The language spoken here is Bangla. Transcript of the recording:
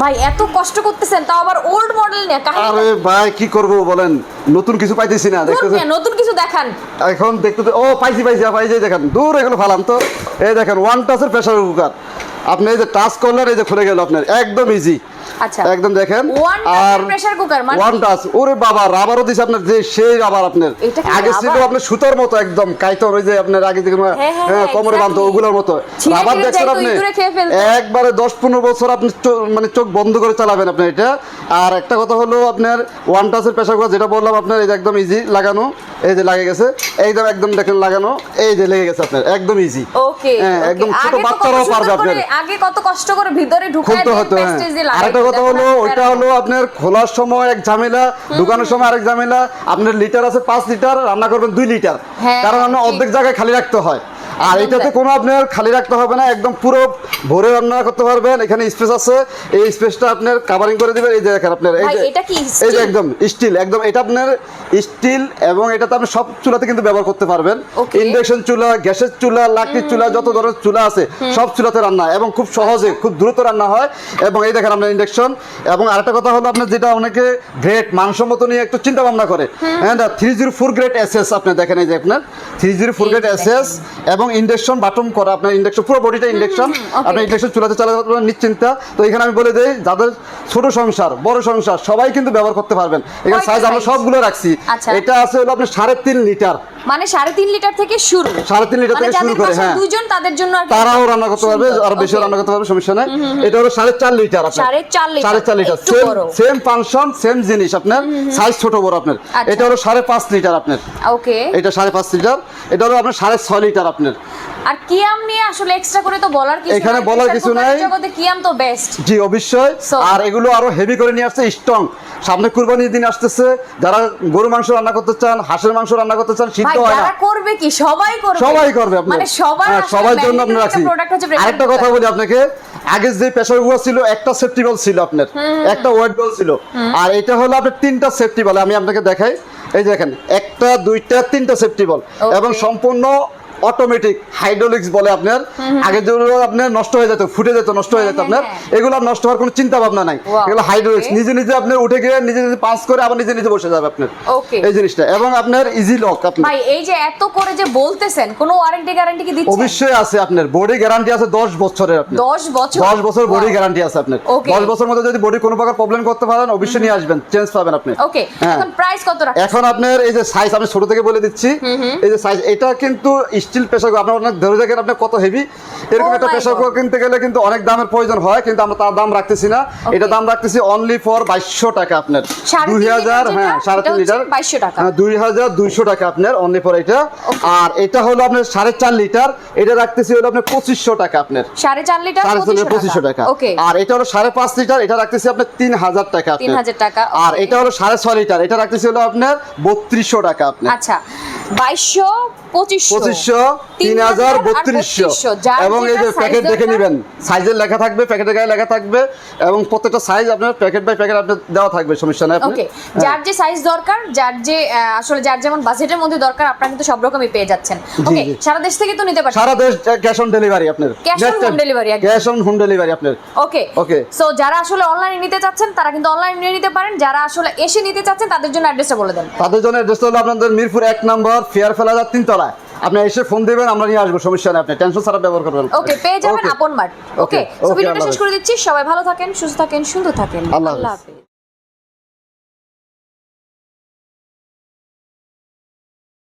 ভাই এত কষ্ট করতেছেন তাও আবার ওল্ড মডেল নিয়ে কাহিনী। আরে ভাই কি করব বলেন, নতুন কিছু পাইতেছি না, দেখতেছেন নতুন কিছু দেখান। এখন দেখতে ও পাইছি দেখেন দূর এগুলো ফালাম তো। এই দেখেন ওয়ান টাচের প্রেসার কুকার, আপনি এই যে টাচ করলেন এই যে খুলে গেল আপনার, একদম ইজি। আচ্ছা একদম দেখেন ওয়ান টাচ প্রেসার কুকার মানে ওয়ান টাচ। ওরে বাবা রাবারও দিছে আপনার, যে সেই রাবার আপনার আগে ছিল আপনার সুতার মতো একদম কাইতর, ওই যে আপনার আগে যেগুলো কোমরে বাঁধতো ওগুলোর মতো রাবার দেখছেন আপনি। একবারে 10-15 বছর আপনি মানে চোখ বন্ধ করে চালাবেন আপনি এটা। আর একটা কথা হলো আপনার ওয়ান টাচের প্রেসার কুকার যেটা বললাম আপনার, এই যে একদম ইজি লাগানো, এই যে লাগে গেছে একদম একদম দেখেন লাগানো, এই যে লেগে গেছে আপনার, একদম ইজি। ওকে একদম ছোট বাচ্চারাও পারবে আপনার। আগে কত কষ্ট করে ভিতরে ঢুকায় পেস্টেজ দিয়ে লাগাই। আরেকটা কথা হলো ওইটা হলো আপনার খোলার সময় এক ঝামেলা, ঢুকানোর সময় আরেক ঝামেলা। আপনার লিটার আছে 5 লিটার, রান্না করবেন 2 লিটার, কারণ আপনার অর্ধেক জায়গায় খালি রাখতে হয়। আর এটাতে কোনো আপনার খালি রাখতে হবে না, একদম পুরো ভরে রান্না করতে পারবেন। এখানে স্পেস আছে, এই স্পেসটা আপনার কভারিং করে দিবেন। এই যে দেখেন আপনার এই যে একদম স্টিল, একদম এটা আপনার স্টিল, এবং এটাতে আপনি সব চুলাতে কিন্তু ব্যবহার করতে পারবেন। ইন্ডাকশন চুলা, গ্যাসের চুলা, লাকড়ির চুলা, যত ধরনের চুলা আছে সব চুলাতে রান্না, এবং খুব সহজে খুব দ্রুত রান্না হয়। এবং এই দেখেন আপনার ইন্ডাকশন। এবং আরেকটা কথা হলো আপনার যেটা অনেকে গ্রেড মানসম্মত নিয়ে একটু চিন্তা ভাবনা করে, হ্যাঁ 304 গ্রেড এসএস আপনি দেখেন, এই যে আপনার 304 গ্রেড এসএস এবং ইন্ডাকশন বাটন করা আপনার, ইন্ডাকশন পুরো বডিটা ইন্ডাকশন, আপনি ইন্ডাকশন চুলাতে চালাতে পারবেন নিশ্চিন্তা। তো এখানে আমি বলে দেই যাদের ছোট সংসার বড় সংসার সবাই কিন্তু ব্যবহার করতে পারবেন। এখানে সাইজ আমরা সবগুলো রাখছি। এটা আছে হলো আপনার 3.5 লিটার, মানে 3.5 লিটার থেকে শুরু, 3.5 লিটার থেকে শুরু করে, হ্যাঁ দুইজন তাদের জন্য আর তারাও রান্না করতে পারবে, আর বেশি রান্না করতে পারবে, সমস্যা নাই। এটা হলো 4.5 লিটার, আপনার 4.5 লিটার সেম ফাংশন সেম জিনিস আপনার, সাইজ ছোট বড় আপনার। এটা হলো 5.5 লিটার আপনার, ওকে এটা 5.5 লিটার। এটা হলো আপনার 6.5 লিটার আপনার। আর কিয়াম নিয়ে আসলে এক্সট্রা করে তো বলার কিছু এখানে বলার কিছু নাই, জগতে কিয়াম তো বেস্ট। জি অবশ্যই। আর এগুলো আরো হেভি করে নিয়ে আসছে, স্ট্রং। সামনে কুরবানির দিন আসতেছে, যারা গরু মাংস রান্না করতে চান, হাঁসের মাংস রান্না করতে চান, সিদ্ধ হয় না, যারা করবে কি সবাই করবে, সবাই করবে আপনি, মানে সবার জন্য আপনি রাখছি। আরেকটা কথা বলি আপনাকে, আগে যে প্রেসার কুকার ছিল একটা সেফটি বল ছিল আপনার, একটা ওয়েট বল ছিল, আর এটা হলো আপনার 3টা সেফটি বল। আমি আপনাকে দেখাই, এই দেখেন 1টা 2টা 3টা সেফটি বল, এবং সম্পূর্ণ অটোমেটিক হাইড্রোলিক্স বলে আপনার। আগে যেগুলো আপনার নষ্ট হয়ে যেত, ফুটে যেত, নষ্ট হয়ে যেত আপনার, এগুলো আর নষ্ট হওয়ার কোনো চিন্তা ভাবনা নাই। এগুলো হাইড্রোলিক্স, নিজে নিজে আপনি উঠে গিয়ে নিজে নিজে পাঁচ করে আবার নিজে নিজে বসে যাবে আপনার এই জিনিসটা। এবং আপনার ইজি লক। আপনি ভাই এই যে এত করে যে বলতেছেন, কোনো ওয়ারেন্টি গ্যারান্টি কি দিচ্ছেন? অবশ্যই আছে আপনার, বডি গ্যারান্টি আছে 10 বছরের আপনার, 10 বছর বডি গ্যারান্টি আছে আপনার। 10 বছরের মধ্যে যদি বডি কোনো প্রকার প্রবলেম করতে পারেন অবশ্যই নিয়ে আসবেন, চেঞ্জ পাবেন আপনি। ওকে এখন প্রাইস কত রাখছেন? এখন আপনার এই যে সাইজ আমি ছোট থেকে বলে দিচ্ছি, এই যে সাইজ, এটা কিন্তু স্টিল প্রেসার কুকার, আপনার ধরে দেখেন আপনি কত হেভি। এরকম একটা প্রেসার কুকার কিনতে গেলে কিন্তু অনেক দামের প্রয়োজন হয়, কিন্তু আমরা তার দাম রাখতেছি না। এটা দাম রাখতেছি অনলি ফর 2200 টাকা আপনার, 2000, হ্যাঁ 3.5 লিটার 2200 টাকা, 2200 টাকা আপনার অনলি ফর এটা। আর এটা হলো আপনার 4.5 লিটার, এটা রাখতেছি হলো আপনার 2500 টাকা আপনার, 4.5 লিটার 2500 টাকা। আর এটা হলো 5.5 লিটার, এটা রাখতেছি আপনার 3000 টাকা, 3000 টাকা। আর এটা হলো 6.5 লিটার, এটা রাখতেছি হলো আপনার 3200 টাকা আপনার। আচ্ছা 2200 2500 3000 3200। এবং এই যে প্যাকেট দেখে নেবেন, সাইজের লেখা থাকবে, প্যাকেটের গায়ে লেখা থাকবে, এবং প্রত্যেকটা সাইজ আপনার প্যাকেট বাই প্যাকেট আপনার দেওয়া থাকবে, সমস্যা নাই। ওকে যার যে সাইজ দরকার, যার যে আসলে যার যেমন বাজেটের মধ্যে দরকার, আপনারা কিন্তু সব রকমই পেয়ে যাচ্ছেন। ওকে সারা দেশ থেকে তো নিতে পারছেন, সারা দেশ ক্যাশ অন ডেলিভারি আপনার, cash on home delivery, cash on home delivery আপনার। ওকে ওকে সো যারা আসলে অনলাইনে নিতে চাচ্ছেন তারা কিন্তু অনলাইনে নিয়ে নিতে পারেন, যারা আসলে এসে নিতে চাচ্ছেন তাদের জন্য অ্যাড্রেসটা বলে দেন। তাদের জন্য অ্যাড্রেসটা হলো আপনাদের মিরপুর 1 নম্বর ফেয়ার প্লাজা 3 তলায়। আপনি এসে ফোন দিবেন, আমরা নিয়ে আসবো, সমস্যা নেই, আপনি টেনশন ছাড়া ব্যবহার করবেন। ওকে পেয়ে যাবেন আপন মার্ট। ওকে সো ভিডিওটা শেষ করে দিচ্ছি, সবাই ভালো থাকেন, সুস্থ থাকেন, সুন্দর থাকেন, আল্লাহ হাফেজ।